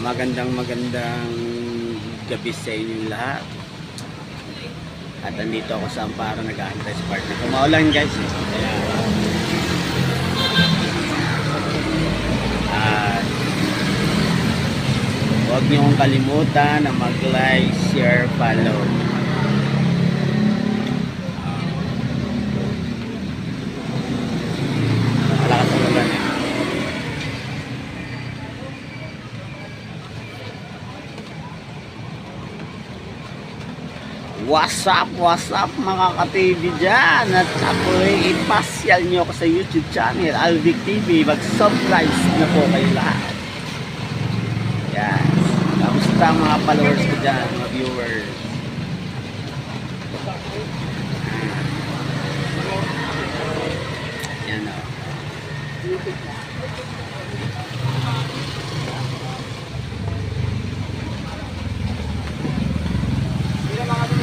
Magandang gabi sa inyo lahat. At andito ako sa Amparo, nag-aantay sa partner ko. Maulan guys. Kaya at huwag niyo kong kalimutan na mag-like, share, follow. Malakas ang ulan eh. What's up mga ka-TV dyan? At ako'y ipasyal nyo ako sa YouTube channel Alvic TV. Mag-subscribe na po kayo lahat. Yan. Kamusta mga followers ko dyan, mga viewers? Yan o.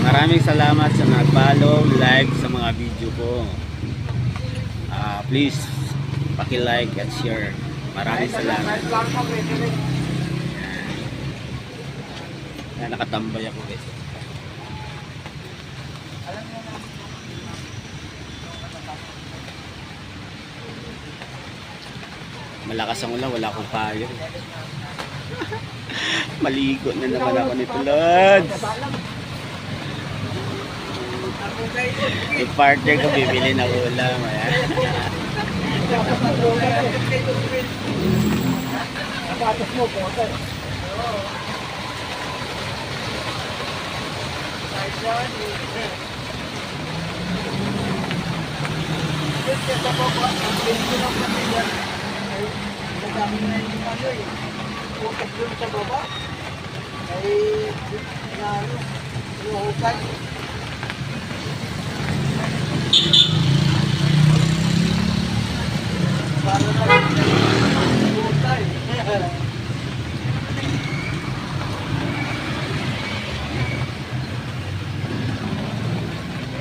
Maraming salamat sa nag-follow, like sa mga video ko. Please, paki-like at share. Maraming salamat. Yan, nakatambay ako guys. Malakas ang ulan, wala akong payo. Maligo na naman ako nito, Lods. Yung partner ko bibili na ulam.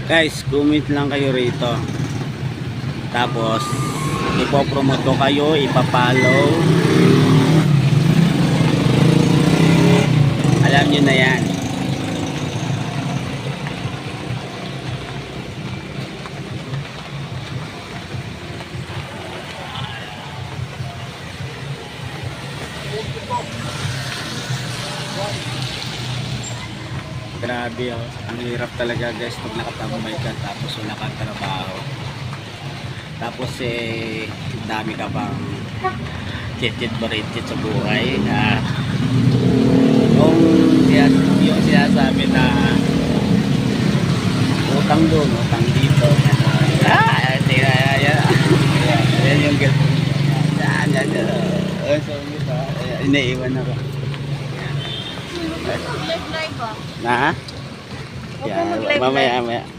Guys, comment lang kayo rito. Tapos ipopromote ko kayo, ipapollow. Alam nyo na yan. Grabe oh, ang hirap talaga guys pag nakatambay ka tapos wala kang trabaho. Tapos dami ka pang chit-chit sa buhay. Yung sinasabi na utang doon, utang dito. Yan yung girlfriend. Inaiwan ako. Na? Yan, mamaya.